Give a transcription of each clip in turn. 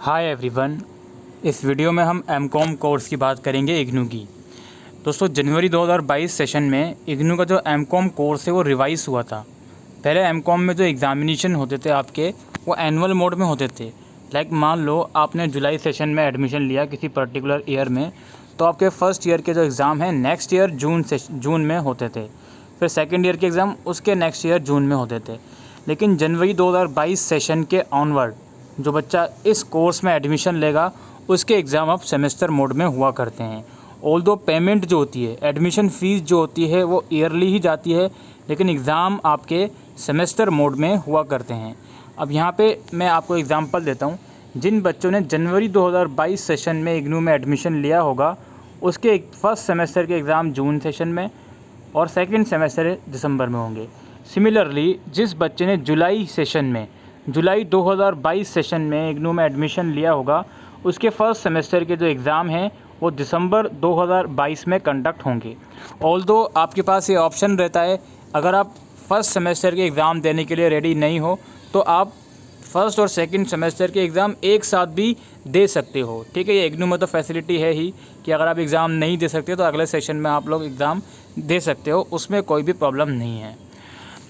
Hi everyone, इस video में हम एमकॉम कोर्स की बात करेंगे इग्नू की। दोस्तों, जनवरी 2022 सेशन में इग्नू का जो एमकॉम कोर्स है वो रिवाइज़ हुआ था। पहले एमकॉम में जो एग्ज़ामिनेशन होते थे आपके, वो एनुअल मोड में होते थे। लाइक मान लो आपने जुलाई सेशन में एडमिशन लिया किसी पर्टिकुलर ईयर में, तो आपके फर्स्ट ईयर के जो एग्ज़ाम हैं नेक्स्ट ईयर जून में होते थे। फिर सेकेंड ईयर के एग्ज़ाम उसके नेक्स्ट ईयर जून में होते थे। लेकिन जनवरी 2022 सेशन के ऑनवर्ड जो बच्चा इस कोर्स में एडमिशन लेगा उसके एग्ज़ाम अब सेमेस्टर मोड में हुआ करते हैं। ऑल्दो पेमेंट जो होती है, एडमिशन फ़ीस जो होती है वो ईयरली ही जाती है, लेकिन एग्ज़ाम आपके सेमेस्टर मोड में हुआ करते हैं। अब यहाँ पे मैं आपको एग्ज़ाम्पल देता हूँ। जिन बच्चों ने जनवरी 2022 सेशन में इग्नू में एडमिशन लिया होगा उसके फर्स्ट सेमेस्टर के एग्ज़ाम जून सेशन में और सेकेंड सेमेस्टर दिसंबर में होंगे। सिमिलरली जिस बच्चे ने जुलाई 2022 सेशन में इग्नू में एडमिशन लिया होगा उसके फर्स्ट सेमेस्टर के जो एग्ज़ाम हैं वो दिसंबर 2022 में कंडक्ट होंगे। ऑल्दो आपके पास ये ऑप्शन रहता है, अगर आप फर्स्ट सेमेस्टर के एग्ज़ाम देने के लिए रेडी नहीं हो तो आप फर्स्ट और सेकंड सेमेस्टर के एग्ज़ाम एक साथ भी दे सकते हो। ठीक है, ये इग्नू में तो फैसिलिटी है ही कि अगर आप एग्ज़ाम नहीं दे सकते तो अगले सेशन में आप लोग एग्ज़ाम दे सकते हो, उसमें कोई भी प्रॉब्लम नहीं है।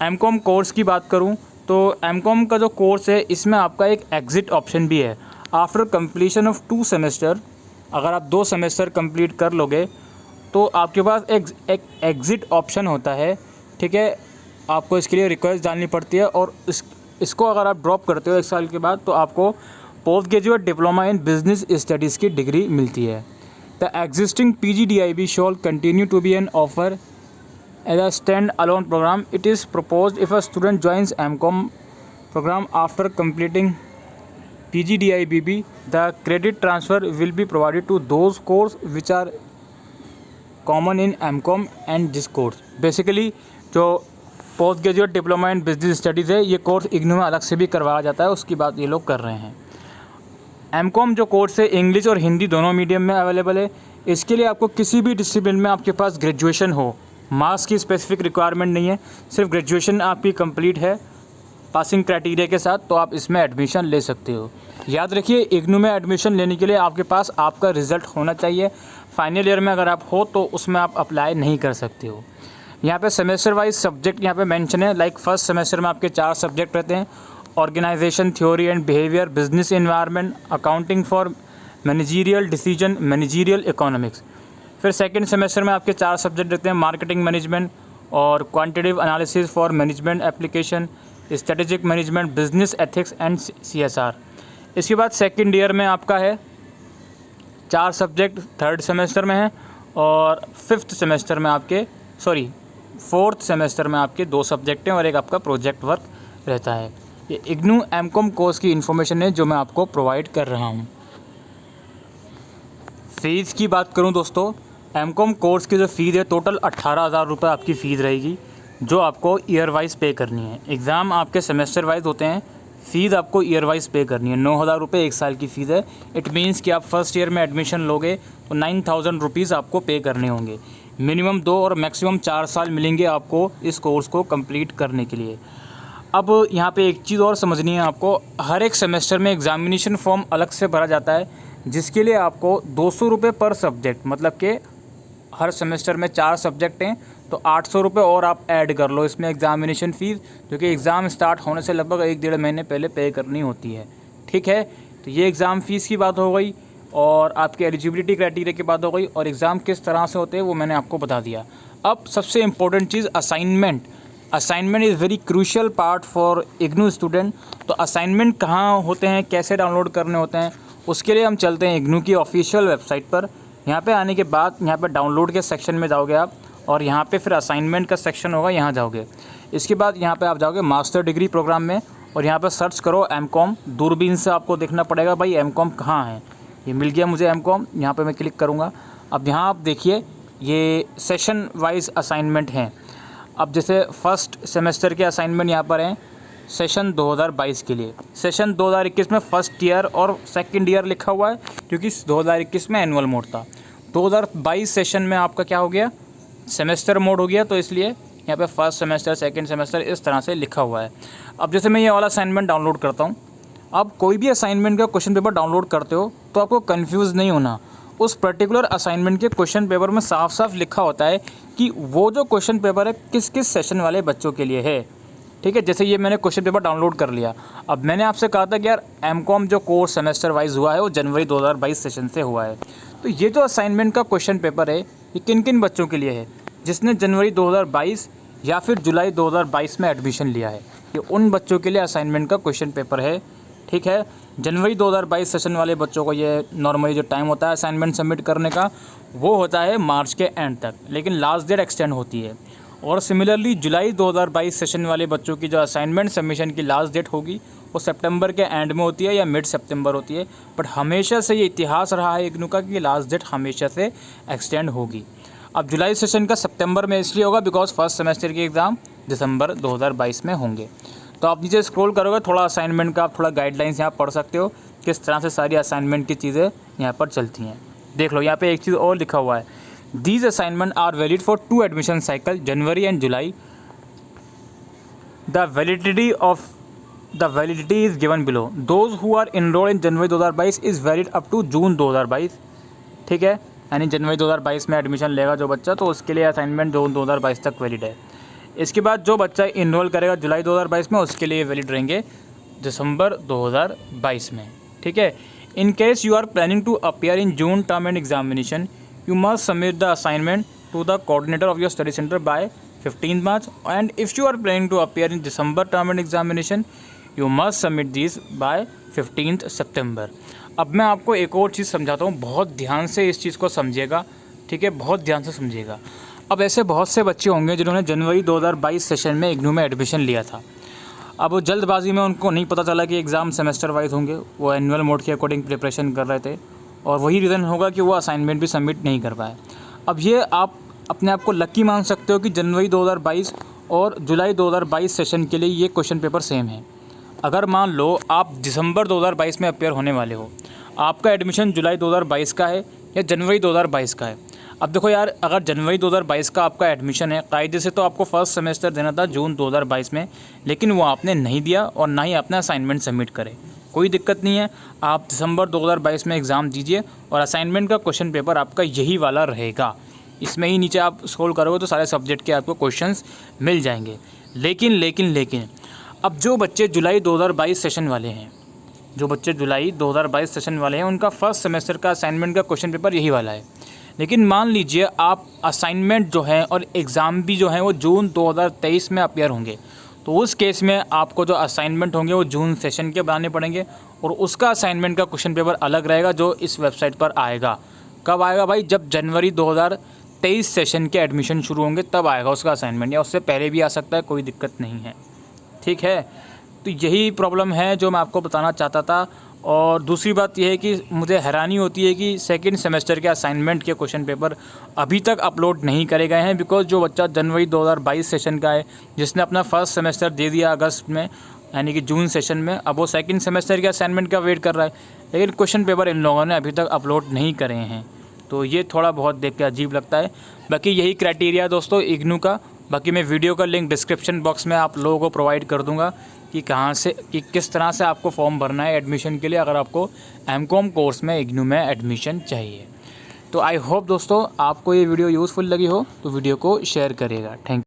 एमकॉम कोर्स की बात करूँ तो एमकॉम का जो कोर्स है इसमें आपका एक एग्ज़िट ऑप्शन भी है। आफ्टर कंप्लीशन ऑफ 2 सेमेस्टर, अगर आप 2 सेमेस्टर कंप्लीट कर लोगे तो आपके पास एक एग्ज़िट ऑप्शन होता है। ठीक है, आपको इसके लिए रिक्वेस्ट डालनी पड़ती है और इसको अगर आप ड्रॉप करते हो 1 साल के बाद तो आपको post graduate diploma in business studies की डिग्री मिलती है। The existing PGDIB shall continue to be an offer as a stand-alone program. It is proposed if a student joins MCOM program after completing PGDIBB, the credit transfer will be provided to those courses which are common in MCOM and this course. Basically जो post graduate diploma in business studies है ये course IGNOU में अलग से भी करवाया जाता है, उसकी बात ये लोग कर रहे हैं। एमकॉम जो कोर्स है इंग्लिश और हिंदी दोनों मीडियम में अवेलेबल है। इसके लिए आपको किसी भी डिसिप्लिन में आपके पास ग्रेजुएशन हो, मार्क्स की स्पेसिफिक रिक्वायरमेंट नहीं है, सिर्फ ग्रेजुएशन आपकी कंप्लीट है पासिंग क्राइटेरिया के साथ तो आप इसमें एडमिशन ले सकते हो। याद रखिए, इग्नू में एडमिशन लेने के लिए आपके पास आपका रिज़ल्ट होना चाहिए। फाइनल ईयर में अगर आप हो तो उसमें आप अप्लाई नहीं कर सकते हो। यहाँ पे सेमेस्टर वाइज सब्जेक्ट यहाँ पे मेंशन है। लाइक फर्स्ट सेमेस्टर में आपके 4 सब्जेक्ट रहते हैं, organisation theory and behaviour, business environment, accounting for managerial decision, managerial economics. फिर सेकंड सेमेस्टर में आपके 4 सब्जेक्ट रहते हैं, मार्केटिंग मैनेजमेंट और quantitative analysis for management application, strategic management, business ethics and CSR। इसके बाद सेकंड ईयर में आपका है 4 सब्जेक्ट थर्ड सेमेस्टर में है और फोर्थ सेमेस्टर में आपके 2 सब्जेक्ट हैं और एक आपका प्रोजेक्ट वर्क रहता है। ये इग्नू एमकॉम कोर्स की इन्फॉर्मेशन है जो मैं आपको प्रोवाइड कर रहा हूँ। फ़ीस की बात करूँ दोस्तों, एमकॉम कोर्स की जो फ़ीस है टोटल 18,000 रुपये आपकी फ़ीस रहेगी जो आपको ईयर वाइज पे करनी है। एग्ज़ाम आपके सेमेस्टर वाइज होते हैं, फ़ीस आपको ईयर वाइज पे करनी है। 9,000 रुपये 1 साल की फ़ीस है। इट मीन्स कि आप फर्स्ट ईयर में एडमिशन लोगे तो 9,000 रुपीज़ आपको पे करने होंगे। मिनिमम 2 और मैक्सिमम 4 साल मिलेंगे आपको इस कोर्स को कंप्लीट करने के लिए। अब यहाँ पे एक चीज़ और समझनी है आपको, हर एक सेमेस्टर में एग्ज़ामिनेशन फॉर्म अलग से भरा जाता है जिसके लिए आपको 200 रुपये पर सब्जेक्ट, मतलब कि हर सेमेस्टर में 4 सब्जेक्ट हैं तो 800 रुपये और आप ऐड कर लो इसमें एग्ज़ामिनेशन फ़ीस, जो कि एग्ज़ाम स्टार्ट होने से लगभग 1-1.5 महीने पहले पे करनी होती है। ठीक है, तो ये एग्ज़ाम फ़ीस की बात हो गई और आपके एलिजिबिलिटी क्राइटेरिया की बात हो गई और एग्ज़ाम किस तरह से होते हैं वो मैंने आपको बता दिया। अब सबसे important cheese assignment is very crucial part for IGNOU student. तो असाइनमेंट कहाँ होते हैं, कैसे डाउनलोड करने होते हैं, उसके लिए हम चलते हैं इग्नू की ऑफिशियल वेबसाइट पर। यहाँ पे आने के बाद यहाँ पे डाउनलोड के सेक्शन में जाओगे आप और यहाँ पे फिर असाइनमेंट का सेक्शन होगा, यहाँ जाओगे। इसके बाद यहाँ पे आप जाओगे मास्टर डिग्री प्रोग्राम में और यहाँ पे सर्च करो एमकॉम। दूरबीन से आपको देखना पड़ेगा भाई एमकॉम कहाँ है। ये मिल गया मुझे एमकॉम, यहाँ पे मैं क्लिक करूँगा। अब यहाँ आप देखिए ये सेशन वाइज असाइनमेंट हैं। अब जैसे फर्स्ट सेमेस्टर के असाइनमेंट यहाँ पर हैं सेशन 2022 के लिए। सेशन 2021 में फर्स्ट ईयर और सेकंड ईयर लिखा हुआ है क्योंकि 2021 में एनुअल मोड था। 2022 सेशन में आपका क्या हो गया, सेमेस्टर मोड हो गया, तो इसलिए यहाँ पे फर्स्ट सेमेस्टर सेकंड सेमेस्टर इस तरह से लिखा हुआ है। अब जैसे मैं ये वाला असाइनमेंट डाउनलोड करता हूँ, आप कोई भी असाइनमेंट का क्वेश्चन पेपर डाउनलोड करते हो तो आपको कंफ्यूज नहीं होना। उस पर्टिकुलर असाइनमेंट के क्वेश्चन पेपर में साफ साफ लिखा होता है कि वो जो क्वेश्चन पेपर है किस किस सेशन वाले बच्चों के लिए है। ठीक है, जैसे ये मैंने क्वेश्चन पेपर डाउनलोड कर लिया। अब मैंने आपसे कहा था कि यार एमकॉम जो कोर्स सेमेस्टर वाइज हुआ है वो जनवरी 2022 सेशन से हुआ है। तो ये जो असाइनमेंट का क्वेश्चन पेपर है ये किन किन बच्चों के लिए है जिसने जनवरी 2022 या फिर जुलाई 2022 में एडमिशन लिया है। ये उन बच्चों के लिए असाइनमेंट का क्वेश्चन पेपर है। ठीक है, जनवरी 2022 सेशन वाले बच्चों को ये नॉर्मली जो टाइम होता है असाइनमेंट सबमिट करने का वो होता है मार्च के एंड तक, लेकिन लास्ट डेट एक्सटेंड होती है। और सिमिलरली जुलाई 2022 सेशन वाले बच्चों की जो असाइनमेंट सबमिशन की लास्ट डेट होगी वो सितंबर के एंड में होती है या मिड सितंबर होती है। बट हमेशा से ये इतिहास रहा है इग्नू का कि लास्ट डेट हमेशा से एक्सटेंड होगी। अब जुलाई सेशन का सितंबर में इसलिए होगा बिकॉज फर्स्ट सेमेस्टर के एग्ज़ाम दिसंबर 2022 में होंगे। तो आप नीचे स्क्रॉल करोगे थोड़ा असाइनमेंट का आप थोड़ा गाइडलाइंस यहाँ पढ़ सकते हो किस तरह से सारी असाइनमेंट की चीज़ें यहाँ पर चलती हैं। देख लो यहाँ पे एक चीज़ और लिखा हुआ है, these assignment are valid for 2 admission cycle January and July. The validity is given below. Those who are enrolled in January 2022 is valid up to June 2022। ठीक है, यानी जनवरी 2022 में एडमिशन लेगा जो बच्चा तो उसके लिए असाइनमेंट जून 2022 तक वैलिड है। इसके बाद जो बच्चा इनरोल करेगा जुलाई 2022 में उसके लिए वैलिड रहेंगे दिसंबर 2022 में। ठीक है, in case you are planning to appear in June term end examination you must submit the assignment to the coordinator of your study center by 15th March, and if you are planning to appear in December term and examination you must submit these by 15th September। अब मैं आपको एक और चीज़ समझाता हूँ, बहुत ध्यान से इस चीज़ को समझिएगा। ठीक है, बहुत ध्यान से समझिएगा। अब ऐसे बहुत से बच्चे होंगे जिन्होंने जनवरी 2022 सेशन में इग्नू में एडमिशन लिया था। अब वो जल्दबाजी में उनको नहीं पता चला कि एग्ज़ाम सेमेस्टर वाइज होंगे, वो एनुअल मोड के अकॉर्डिंग प्रिपरेशन कर रहे थे और वही रीज़न होगा कि वो असाइनमेंट भी सबमिट नहीं कर पाए। अब ये आप अपने आप को लकी मान सकते हो कि जनवरी 2022 और जुलाई 2022 सेशन के लिए ये क्वेश्चन पेपर सेम है। अगर मान लो आप दिसंबर 2022 में अपेयर होने वाले हो, आपका एडमिशन जुलाई 2022 का है या जनवरी 2022 का है। अब देखो यार, अगर जनवरी 2022 का आपका एडमिशन है कायदे से तो आपको फर्स्ट सेमेस्टर देना था जून 2022 में, लेकिन वो आपने नहीं दिया और ना ही अपना असाइनमेंट सबमिट करे। कोई दिक्कत नहीं है, आप दिसंबर 2022 में एग्ज़ाम दीजिए और असाइनमेंट का क्वेश्चन पेपर आपका यही वाला रहेगा। इसमें ही नीचे आप स्क्रॉल करोगे तो सारे सब्जेक्ट के आपको क्वेश्चंस मिल जाएंगे। लेकिन अब जो बच्चे जुलाई 2022 सेशन वाले हैं, उनका फर्स्ट सेमेस्टर का असाइनमेंट का क्वेश्चन पेपर यही वाला है। लेकिन मान लीजिए आप असाइनमेंट जो है और एग्ज़ाम भी जो है वो जून 2023 में अपेयर होंगे, तो उस केस में आपको जो असाइनमेंट होंगे वो जून सेशन के बनाने पड़ेंगे और उसका असाइनमेंट का क्वेश्चन पेपर अलग रहेगा जो इस वेबसाइट पर आएगा। कब आएगा भाई? जब जनवरी 2023 सेशन के एडमिशन शुरू होंगे तब आएगा उसका असाइनमेंट, या उससे पहले भी आ सकता है, कोई दिक्कत नहीं है। ठीक है, तो यही प्रॉब्लम है जो मैं आपको बताना चाहता था। और दूसरी बात यह है कि मुझे हैरानी होती है कि सेकंड सेमेस्टर के असाइनमेंट के क्वेश्चन पेपर अभी तक अपलोड नहीं करे गए हैं, बिकॉज जो बच्चा जनवरी 2022 सेशन का है जिसने अपना फर्स्ट सेमेस्टर दे दिया अगस्त में यानी कि जून सेशन में, अब वो सेकंड सेमेस्टर के असाइनमेंट का वेट कर रहा है, लेकिन क्वेश्चन पेपर इन लोगों ने अभी तक अपलोड नहीं करे हैं। तो ये थोड़ा बहुत देख के अजीब लगता है। बाकी यही क्राइटेरिया दोस्तों इग्नू का। बाकी मैं वीडियो का लिंक डिस्क्रिप्शन बॉक्स में आप लोगों को प्रोवाइड कर दूंगा कि किस तरह से आपको फॉर्म भरना है एडमिशन के लिए अगर आपको एमकॉम कोर्स में इग्नू में एडमिशन चाहिए। तो आई होप दोस्तों आपको ये वीडियो यूज़फुल लगी हो तो वीडियो को शेयर करिएगा। Thank you.